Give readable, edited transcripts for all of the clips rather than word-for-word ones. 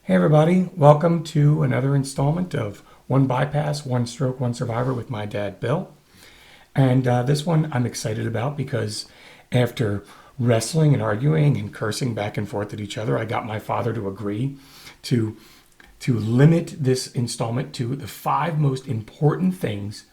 Hey everybody, welcome to another installment of One Bypass, One Stroke, One Survivor with my dad, Bill. And this one I'm excited about because after wrestling and arguing and cursing back and forth at each other, I got my father to agree to limit this installment to the 5 most important things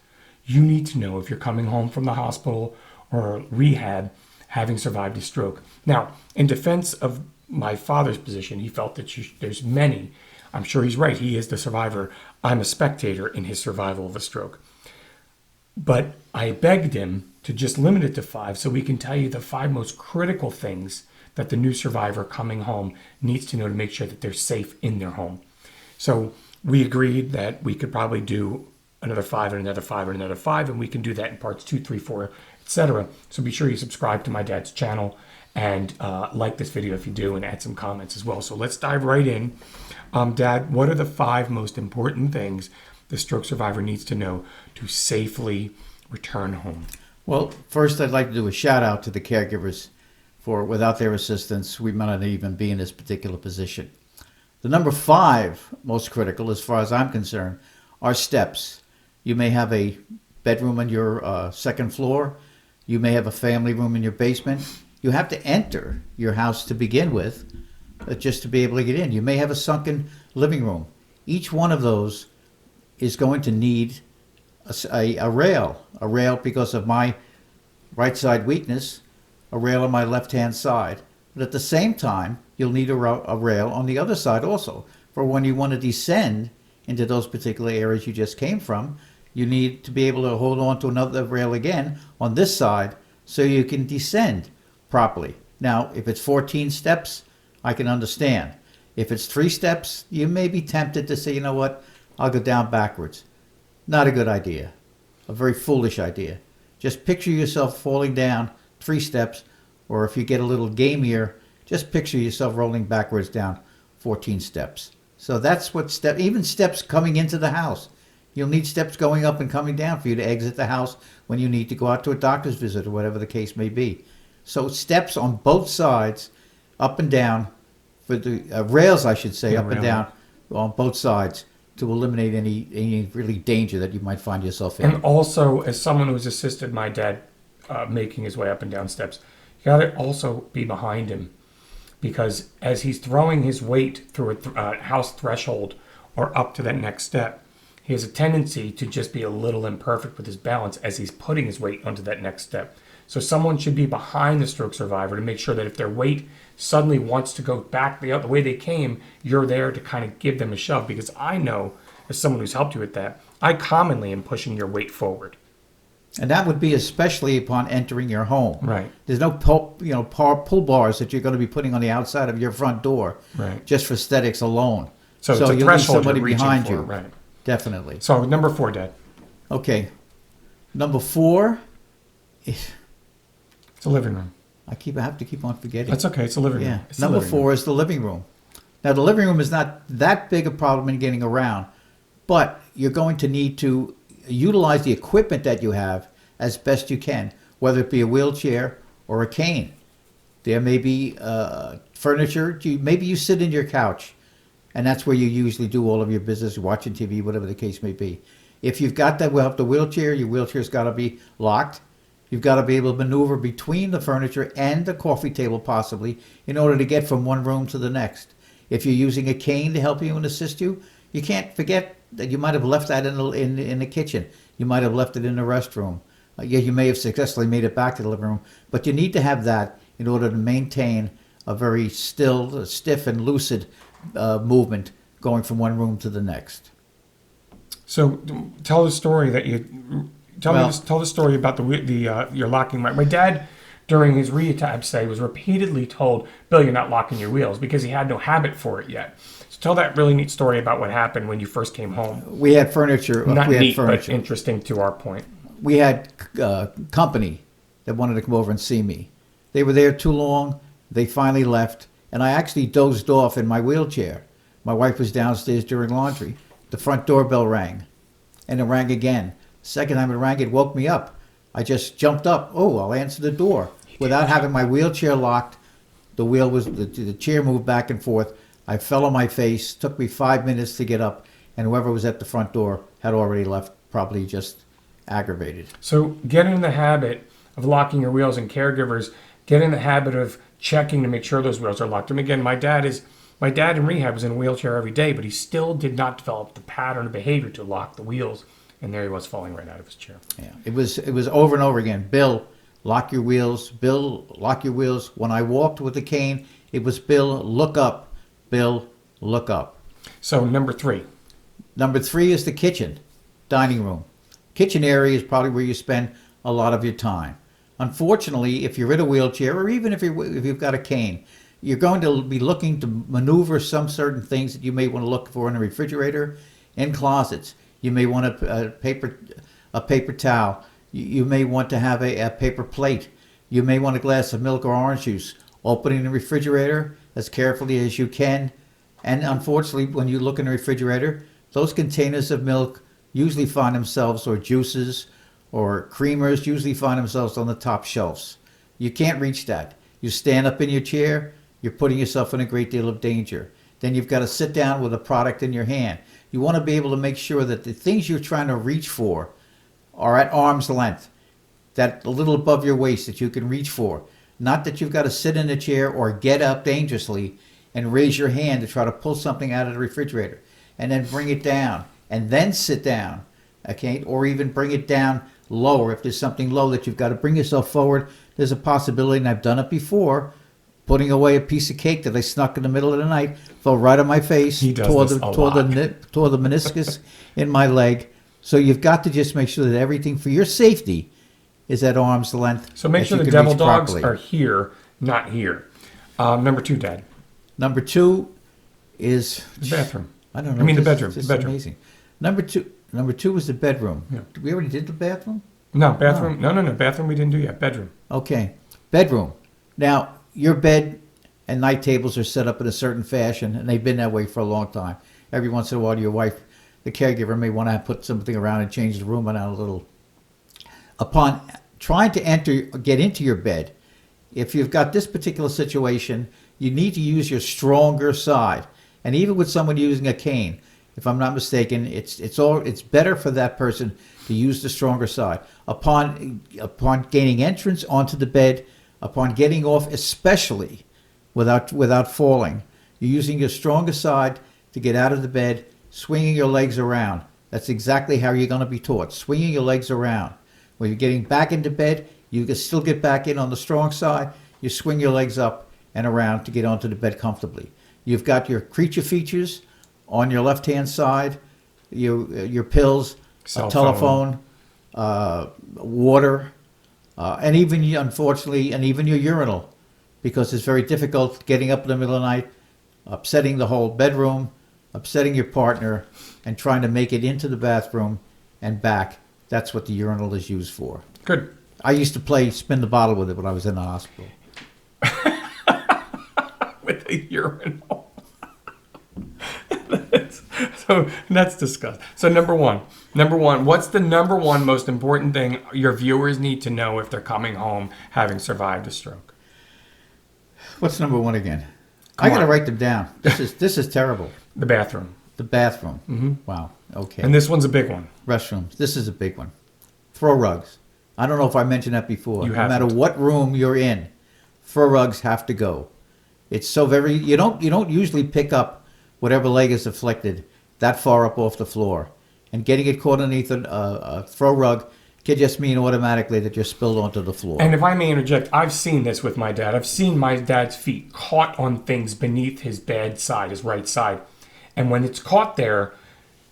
you need to know if you're coming home from the hospital or rehab having survived a stroke. Now, in defense of my father's position, he felt that there's many. I'm sure he's right. He is the survivor. I'm a spectator in his survival of a stroke. But I begged him to just limit it to 5 so we can tell you the 5 most critical things that the new survivor coming home needs to know to make sure that they're safe in their home. So we agreed that we could probably do another 5 and another 5 and another 5, and we can do that in parts 2, 3, 4, etc. So be sure you subscribe to my dad's channel and like this video if you do, and add some comments as well. So let's dive right in. Dad, what are the 5 most important things the stroke survivor needs to know to safely return home? Well, first I'd like to do a shout out to the caregivers for without their assistance, we might not even be in this particular position. The number 5 most critical, as far as I'm concerned, are steps. You may have a bedroom on your second floor. You may have a family room in your basement. You have to enter your house to begin with just to be able to get in. You may have a sunken living room. Each one of those is going to need a rail because of my right side weakness, a rail on my left-hand side. But at the same time, you'll need a rail on the other side also. For when you want to descend into those particular areas you just came from, you need to be able to hold on to another rail again on this side so you can descend properly. Now, if it's 14 steps, I can understand. If it's 3 steps, you may be tempted to say, you know what, I'll go down backwards. Not a good idea. A very foolish idea. Just picture yourself falling down 3 steps, or if you get a little gamier, just picture yourself rolling backwards down 14 steps. So that's what even steps coming into the house. You'll need steps going up and coming down for you to exit the house when you need to go out to a doctor's visit or whatever the case may be. So steps on both sides, up and down, for the rails, I should say, up and down on both sides to eliminate any really danger that you might find yourself in. And also, as someone who's assisted my dad making his way up and down steps, you got to also be behind him, because as he's throwing his weight through a house threshold or up to that next step, he has a tendency to just be a little imperfect with his balance as he's putting his weight onto that next step. So someone should be behind the stroke survivor to make sure that if their weight suddenly wants to go back the way they came, you're there to kind of give them a shove. Because I know, as someone who's helped you with that, I commonly am pushing your weight forward. And that would be especially upon entering your home. Right. There's no pull bars that you're going to be putting on the outside of your front door, right, just for aesthetics alone. So it's a you'll threshold need somebody you're reaching behind for, you. right. Definitely. So number 4, Dad. Okay. Number 4 It's a living room. I have to keep on forgetting. That's okay. It's a living room. Yeah. It's Number 4 is the living room. Now, the living room is not that big a problem in getting around, but you're going to need to utilize the equipment that you have as best you can, whether it be a wheelchair or a cane. There may be furniture. Maybe you sit in your couch, and that's where you usually do all of your business, watching TV, whatever the case may be. If you've got the wheelchair, your wheelchair's got to be locked. You've got to be able to maneuver between the furniture and the coffee table possibly in order to get from one room to the next. If you're using a cane to help you and assist you, you can't forget that you might have left that in the kitchen. You might have left it in the restroom. You may have successfully made it back to the living room, but you need to have that in order to maintain a very stiff and lucid movement going from one room to the next. So tell the story that you tell the story about your locking. My dad, during his rehab stay, was repeatedly told, "Bill, you're not locking your wheels," because he had no habit for it yet. So tell that really neat story about what happened when you first came home. We had furniture. Not neat, but interesting to our point. We had company that wanted to come over and see me. They were there too long. They finally left, and I actually dozed off in my wheelchair. My wife was downstairs doing laundry. The front doorbell rang, and it rang again. Second time it rang, it woke me up. I just jumped up. Oh, I'll answer the door. Without having my wheelchair locked, the chair moved back and forth. I fell on my face, took me 5 minutes to get up, and whoever was at the front door had already left, probably just aggravated. So get in the habit of locking your wheels, and caregivers get in the habit of checking to make sure those wheels are locked. And again, my dad in rehab was in a wheelchair every day, but he still did not develop the pattern of behavior to lock the wheels. And there he was falling right out of his chair. Yeah, it was over and over again. Bill, lock your wheels. Bill, lock your wheels. When I walked with the cane, it was Bill, look up. Bill, look up. So number 3. Number 3 is the kitchen, dining room. Kitchen area is probably where you spend a lot of your time. Unfortunately, if you're in a wheelchair, or even if you've got a cane, you're going to be looking to maneuver some certain things that you may want to look for in a refrigerator, in closets. You may want a paper towel. You may want to have a paper plate. You may want a glass of milk or orange juice. Opening the refrigerator as carefully as you can. And unfortunately, when you look in the refrigerator, those containers of milk usually find themselves, or juices or creamers usually find themselves on the top shelves. You can't reach that. You stand up in your chair, you're putting yourself in a great deal of danger. Then you've got to sit down with a product in your hand. You want to be able to make sure that the things you're trying to reach for are at arm's length, that a little above your waist that you can reach for. Not that you've got to sit in a chair or get up dangerously and raise your hand to try to pull something out of the refrigerator and then bring it down and then sit down, okay? Or even bring it down lower. If there's something low that you've got to bring yourself forward, there's a possibility, and I've done it before, putting away a piece of cake that I snuck in the middle of the night, fell right on my face, He does tore this the a tore lot. tore the meniscus in my leg. So you've got to just make sure that everything for your safety is at arm's length. So make that sure you the can devil reach dogs properly. are here, not here. Number 2, Dad. Number 2 is The bathroom. I don't know. I mean, the this- bedroom, This the is bedroom. amazing. Number two was the bedroom. Yeah. We already did the bathroom? No, bathroom. No. Bathroom we didn't do yet. Bedroom. Okay. Bedroom. Now, your bed and night tables are set up in a certain fashion, and they've been that way for a long time. Every once in a while, your wife, the caregiver, may want to put something around and change the room around a little. Upon trying to get into your bed, if you've got this particular situation, you need to use your stronger side. And even with someone using a cane, if I'm not mistaken, it's better for that person to use the stronger side. Upon gaining entrance onto the bed, upon getting off, especially without falling, you're using your stronger side to get out of the bed, swinging your legs around. That's exactly how you're going to be taught, swinging your legs around. When you're getting back into bed, you can still get back in on the strong side. You swing your legs up and around to get onto the bed comfortably. You've got your creature features on your left-hand side, your pills, Cell a telephone, water, and even, unfortunately, and even your urinal, because it's very difficult getting up in the middle of the night, upsetting the whole bedroom, upsetting your partner, and trying to make it into the bathroom and back. That's what the urinal is used for. Good. I used to play spin the bottle with it when I was in the hospital. With a urinal. That's disgusting. So number one, what's the number one most important thing your viewers need to know if they're coming home having survived a stroke? What's number 1 again? Come I got to on. write them down. This is terrible. The bathroom. The bathroom. Mm-hmm. Wow. Okay. And this one's a big one. Restrooms. This is a big one. Throw rugs. I don't know if I mentioned that before. You No matter haven't. what room you're in, throw rugs have to go. It's so very you don't usually pick up whatever leg is afflicted that far up off the floor, and getting it caught underneath a throw rug can just mean automatically that you're spilled onto the floor. And if I may interject, I've seen this with my dad. I've seen my dad's feet caught on things beneath his bed side, his right side. And when it's caught there,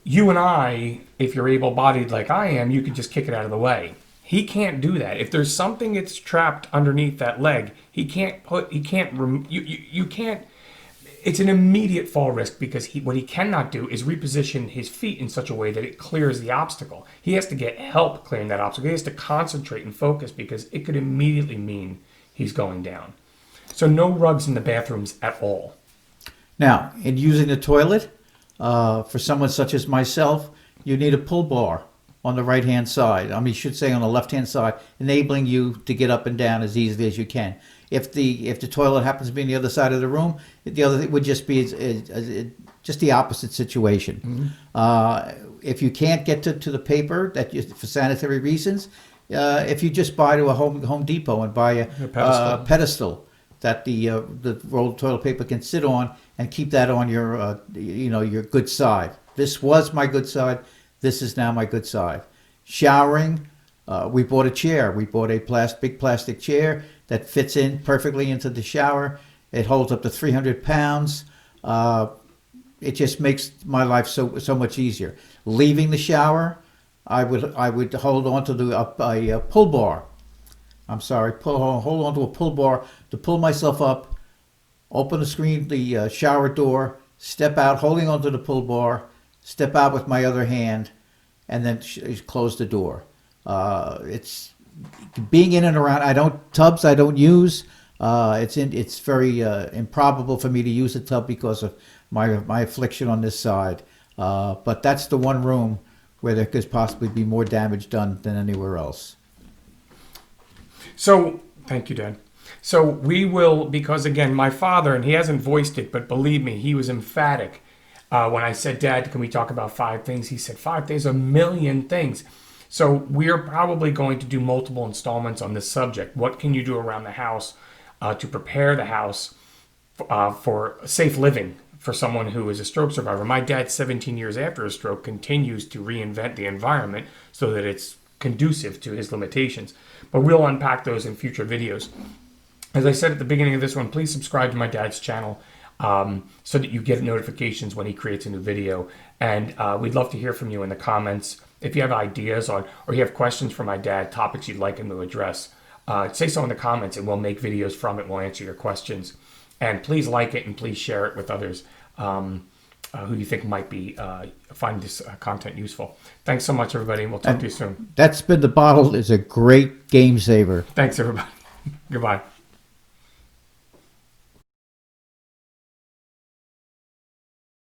you and I, if you're able-bodied like I am, you can just kick it out of the way. He can't do that. If there's something that's trapped underneath that leg, you can't, it's an immediate fall risk, because what he cannot do is reposition his feet in such a way that it clears the obstacle. He has to get help clearing that obstacle. He has to concentrate and focus, because it could immediately mean he's going down. So no rugs in the bathrooms at all. Now, in using the toilet, for someone such as myself, you need a pull bar on the right-hand side. I mean, you should say on the left-hand side, enabling you to get up and down as easily as you can. If the toilet happens to be on the other side of the room, the other thing would just be just the opposite situation. If you can't get to the paper for sanitary reasons, if you just buy to a Home Depot and buy a pedestal that the rolled toilet paper can sit on, and keep that on your your good side. This was my good side. This is now my good side. Showering, we bought a chair. We bought a big plastic chair that fits in perfectly into the shower. It holds up to 300 pounds. It just makes my life so much easier. Leaving the shower, I would hold on to a pull bar. Hold on to a pull bar to pull myself up, open the shower door, step out holding onto the pull bar, step out with my other hand, and then close the door. It's being in and around. Tubs I don't use. It's very improbable for me to use a tub because of my affliction on this side. But that's the one room where there could possibly be more damage done than anywhere else. So, thank you, Dad. So we will, because again, my father, and he hasn't voiced it, but believe me, he was emphatic. When I said, Dad, can we talk about 5 things? He said, 5, there's a million things. So we're probably going to do multiple installments on this subject. What can you do around the house to prepare the house for safe living for someone who is a stroke survivor? My dad, 17 years after a stroke, continues to reinvent the environment so that it's conducive to his limitations. But we'll unpack those in future videos. As I said at the beginning of this one, please subscribe to my dad's channel so that you get notifications when he creates a new video. And we'd love to hear from you in the comments. If you have ideas or you have questions for my dad, topics you'd like him to address, say so in the comments and we'll make videos from it. We'll answer your questions. And please like it and please share it with others who you think might find this content useful. Thanks so much, everybody, and we'll talk to you soon. That Spin the Bottle is a great game saver. Thanks, everybody. Goodbye.